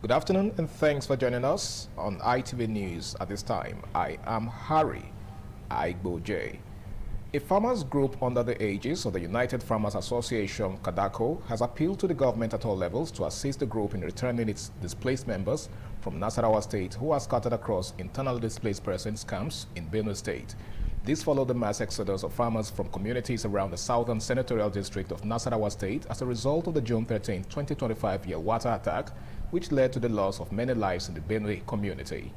Good afternoon and thanks for joining us on ITV News at this time. I am Harry Aigboje. A farmers group under the aegis of the United Farmers Association, Kadako, has appealed to the government at all levels to assist the group in returning its displaced members from Nasarawa State who are scattered across internally displaced persons camps in Benue State. This followed the mass exodus of farmers from communities around the southern senatorial district of Nasarawa State as a result of the June 13, 2025 Yelwata attack, which led to the loss of many lives in the Benue community.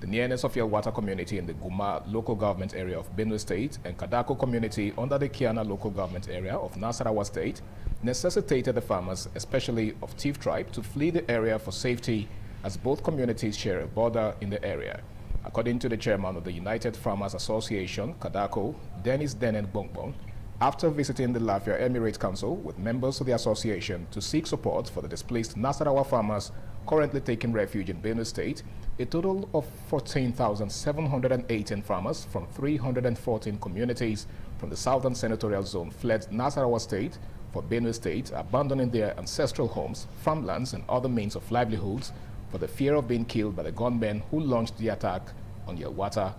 The nearness of Yelwata community in the Guma local government area of Benue State and Kadako community under the Kiana local government area of Nasarawa State necessitated the farmers, especially of Tiv tribe, to flee the area for safety as both communities share a border in the area. According to the chairman of the United Farmers Association, Kadako, Dennis Denen Bongbong, after visiting the Lafia Emirate Council with members of the association to seek support for the displaced Nasarawa farmers currently taking refuge in Benue State, a total of 14,718 farmers from 314 communities from the southern senatorial zone fled Nasarawa State for Benue State, abandoning their ancestral homes, farmlands, and other means of livelihoods for the fear of being killed by the gunmen who launched the attack on Yelwata.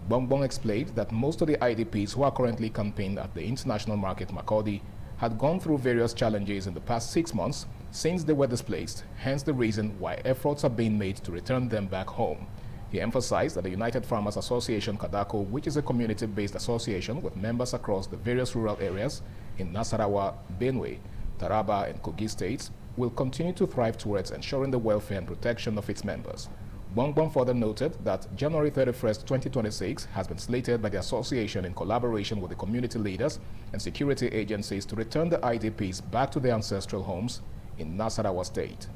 Bongbong explained that most of the IDPs who are currently camping at the international market Makurdi had gone through various challenges in the past 6 months since they were displaced, hence the reason why efforts are being made to return them back home. He emphasized that the United Farmers Association Kadako, which is a community-based association with members across the various rural areas in Nasarawa, Benue, Taraba, and Kogi states, will continue to thrive towards ensuring the welfare and protection of its members. Bongbong further noted that January 31st, 2026 has been slated by the association in collaboration with the community leaders and security agencies to return the IDPs back to their ancestral homes in Nasarawa State.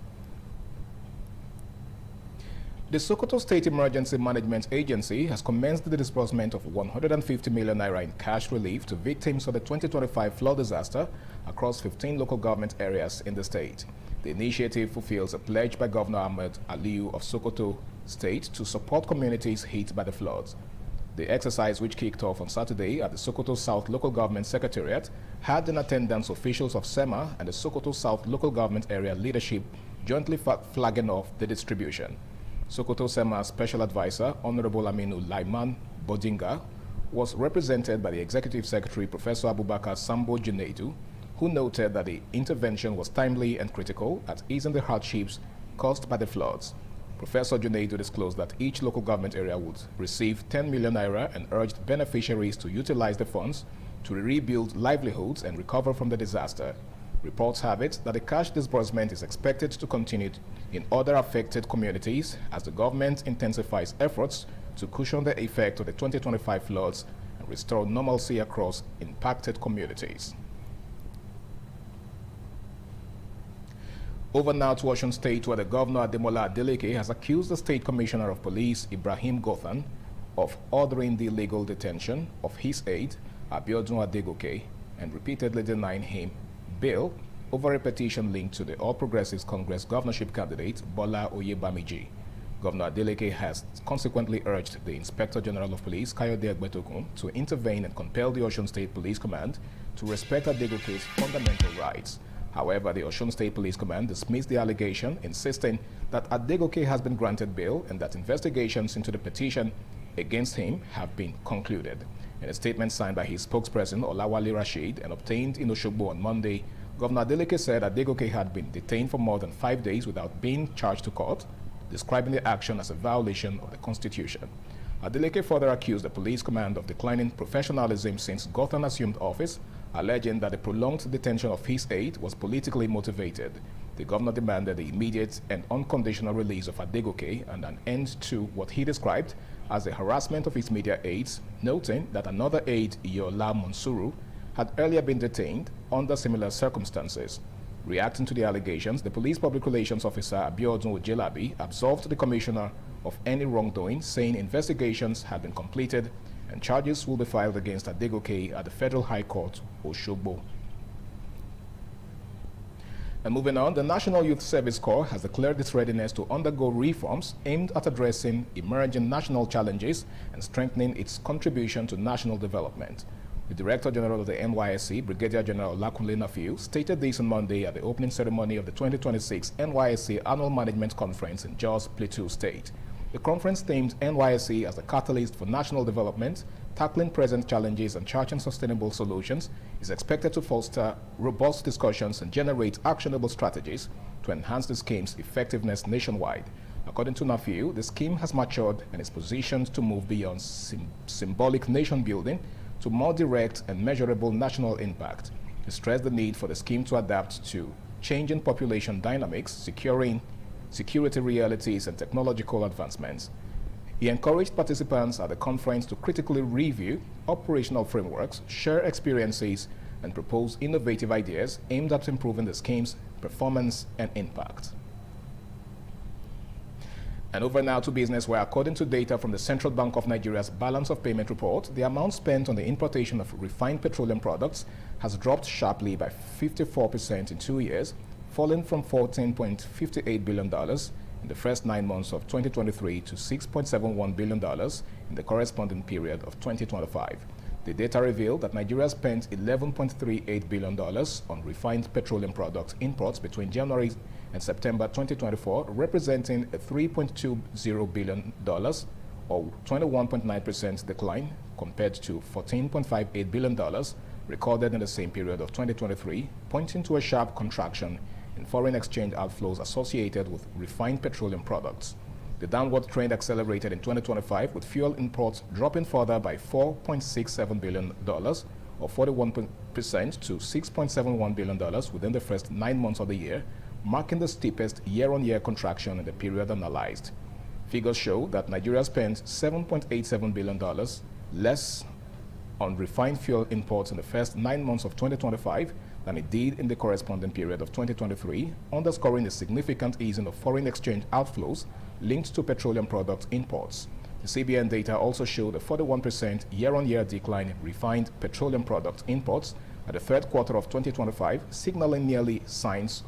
The Sokoto State Emergency Management Agency has commenced the disbursement of 150 million naira in cash relief to victims of the 2025 flood disaster across 15 local government areas in the state. The initiative fulfills a pledge by Governor Ahmed Aliyu of Sokoto State to support communities hit by the floods. The exercise, which kicked off on Saturday at the Sokoto South Local Government Secretariat, had in attendance officials of SEMA and the Sokoto South Local Government Area leadership jointly flagging off the distribution. Sokoto SEMA Special Advisor Honorable Aminu Laiman Bodinga was represented by the Executive Secretary Professor Abubakar Sambo Junaidu, who noted that the intervention was timely and critical at easing the hardships caused by the floods. Professor Junaidu disclosed that each local government area would receive 10 million naira and urged beneficiaries to utilize the funds to rebuild livelihoods and recover from the disaster. Reports have it that the cash disbursement is expected to continue in other affected communities as the government intensifies efforts to cushion the effect of the 2025 floods and restore normalcy across impacted communities. Over now to Osun State, where the Governor Ademola Adeleke has accused the State Commissioner of Police, Ibrahim Gothan, of ordering the illegal detention of his aide, Abiodun Adegoke, and repeatedly denying him bail over a petition linked to the All Progressives Congress governorship candidate, Bola Oyebamiji. Governor Adeleke has consequently urged the Inspector General of Police, Kayode Egbetokun, to intervene and compel the Osun State Police Command to respect Adegoke's fundamental rights. However, the Osun State Police Command dismissed the allegation, insisting that Adegoke has been granted bail and that investigations into the petition against him have been concluded. In a statement signed by his spokesperson, Olawale Rashid, and obtained in Osogbo on Monday, Governor Adeleke said Adegoke had been detained for more than 5 days without being charged to court, describing the action as a violation of the Constitution. Adeleke further accused the police command of declining professionalism since Gothan assumed office, alleging that the prolonged detention of his aide was politically motivated. The governor demanded the immediate and unconditional release of Adegoke and an end to what he described as the harassment of his media aides, noting that another aide, Yola Monsuru, had earlier been detained under similar circumstances. Reacting to the allegations, the police public relations officer Abiodun Ojelabi absolved the commissioner of any wrongdoing, saying investigations had been completed and charges will be filed against Adegoke at the Federal High Court, Oshogbo. And moving on, the National Youth Service Corps has declared its readiness to undergo reforms aimed at addressing emerging national challenges and strengthening its contribution to national development. The Director General of the NYSC, Brigadier General Lakunle Nafiu, stated this on Monday at the opening ceremony of the 2026 NYSC Annual Management Conference in Jos Plateau State. The conference themed NYSC as a catalyst for national development, tackling present challenges and charting sustainable solutions, is expected to foster robust discussions and generate actionable strategies to enhance the scheme's effectiveness nationwide. According to Nafiu, the scheme has matured and is positioned to move beyond symbolic nation building to more direct and measurable national impact. He stressed the need for the scheme to adapt to changing population dynamics, security realities, and technological advancements. He encouraged participants at the conference to critically review operational frameworks, share experiences, and propose innovative ideas aimed at improving the scheme's performance and impact. And over now to business, where according to data from the Central Bank of Nigeria's Balance of Payment report, the amount spent on the importation of refined petroleum products has dropped sharply by 54% in 2 years, falling from $14.58 billion in the first 9 months of 2023 to $6.71 billion in the corresponding period of 2025. The data revealed that Nigeria spent $11.38 billion on refined petroleum product imports between January and September 2024, representing a $3.20 billion or 21.9% decline compared to $14.58 billion recorded in the same period of 2023, pointing to a sharp contraction in foreign exchange outflows associated with refined petroleum products. The downward trend accelerated in 2025, with fuel imports dropping further by $4.67 billion, or 41% to $6.71 billion within the first 9 months of the year, marking the steepest year-on-year contraction in the period analyzed. Figures show that Nigeria spent $7.87 billion less on refined fuel imports in the first 9 months of 2025 than it did in the corresponding period of 2023, underscoring the significant easing of foreign exchange outflows linked to petroleum product imports. The CBN data also showed a 41% year-on-year decline in refined petroleum product imports at the third quarter of 2025, signaling nearly signs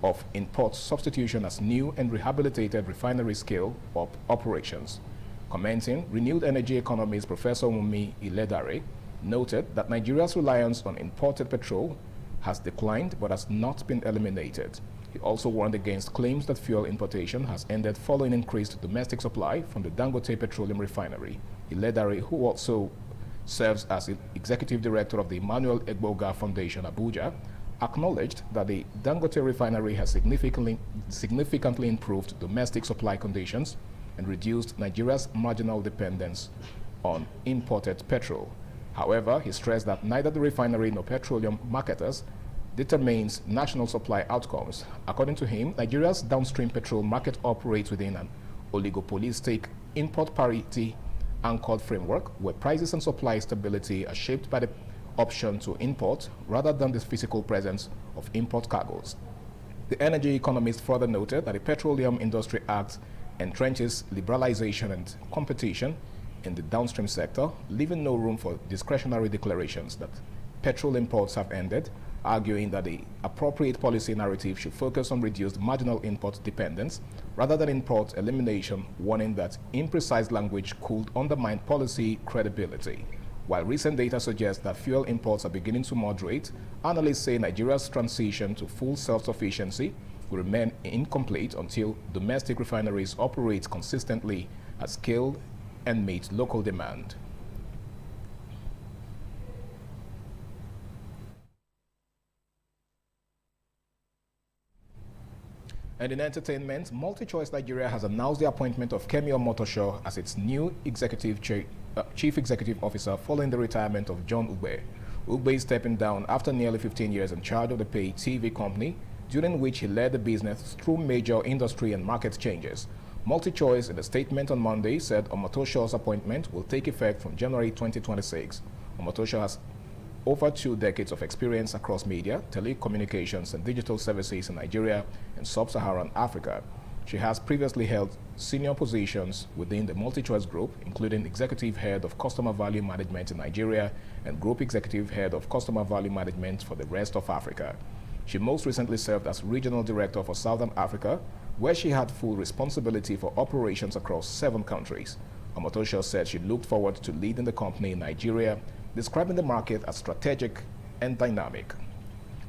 of import substitution as new and rehabilitated refinery scale-up operations. Commenting, Renewed Energy economist Professor Wunmi Iledare noted that Nigeria's reliance on imported petrol has declined but has not been eliminated. He also warned against claims that fuel importation has ended following increased domestic supply from the Dangote Petroleum Refinery. Iledare, who also serves as executive director of the Emmanuel Egboga Foundation, Abuja, acknowledged that the Dangote Refinery has significantly improved domestic supply conditions and reduced Nigeria's marginal dependence on imported petrol. However, he stressed that neither the refinery nor petroleum marketers determines national supply outcomes. According to him, Nigeria's downstream petrol market operates within an oligopolistic import parity anchored framework where prices and supply stability are shaped by the option to import rather than the physical presence of import cargoes. The energy economist further noted that the Petroleum Industry Act entrenches liberalization and competition in the downstream sector, leaving no room for discretionary declarations that petrol imports have ended, arguing that the appropriate policy narrative should focus on reduced marginal import dependence rather than import elimination, warning that imprecise language could undermine policy credibility. While recent data suggests that fuel imports are beginning to moderate, analysts say Nigeria's transition to full self-sufficiency will remain incomplete until domestic refineries operate consistently at scale and meet local demand. And in entertainment, MultiChoice Nigeria has announced the appointment of Kemi Omotosho as its new chief executive officer following the retirement of John Ube. Ugbe is stepping down after nearly 15 years in charge of the pay TV company, during which he led the business through major industry and market changes. MultiChoice, in a statement on Monday, said Omotosho's appointment will take effect from January 2026. Omotosho has over 2 decades of experience across media, telecommunications, and digital services in Nigeria and sub-Saharan Africa. She has previously held senior positions within the MultiChoice Group, including Executive Head of Customer Value Management in Nigeria and Group Executive Head of Customer Value Management for the rest of Africa. She most recently served as Regional Director for Southern Africa, where she had full responsibility for operations across 7 countries. Omotosho said she looked forward to leading the company in Nigeria, describing the market as strategic and dynamic.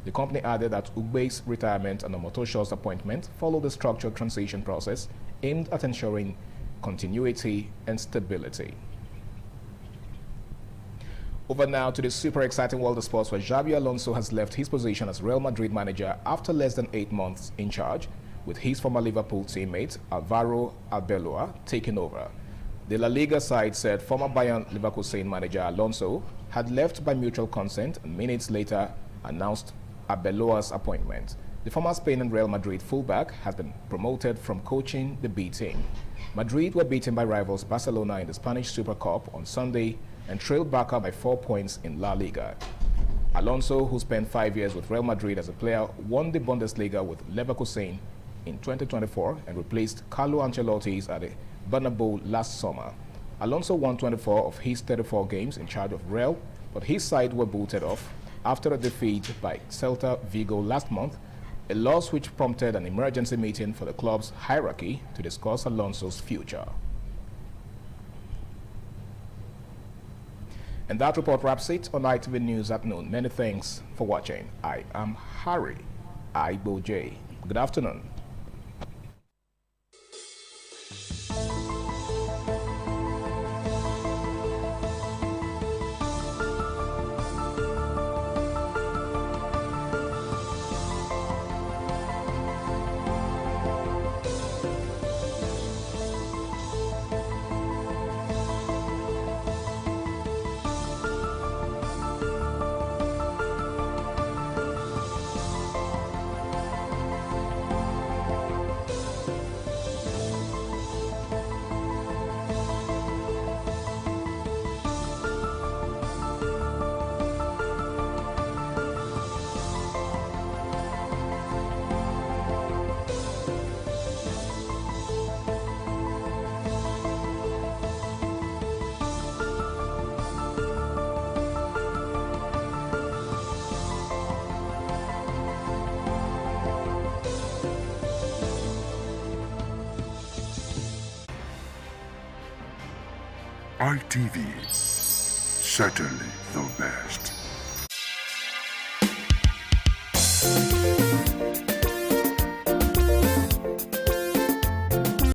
The company added that Ugbe's retirement and Omotosho's appointment followed a structured transition process aimed at ensuring continuity and stability. Over now to the super exciting world of sports, where Xabi Alonso has left his position as Real Madrid manager after less than 8 months in charge, with his former Liverpool teammate Alvaro Arbeloa taking over. The La Liga side said former Bayern Leverkusen manager Alonso had left by mutual consent and minutes later announced Arbeloa's appointment. The former Spain and Real Madrid fullback has been promoted from coaching the B team. Madrid were beaten by rivals Barcelona in the Spanish Super Cup on Sunday and trailed Barca by 4 points in La Liga. Alonso, who spent 5 years with Real Madrid as a player, won the Bundesliga with Leverkusen in 2024 and replaced Carlo Ancelotti at the Bernabeu last summer. Alonso won 24 of his 34 games in charge of Real, but his side were booted off after a defeat by Celta Vigo last month, a loss which prompted an emergency meeting for the club's hierarchy to discuss Alonso's future. And that report wraps it on ITV News at noon. Many thanks for watching. I am Harry Iboje. Good afternoon. ITV, certainly the best.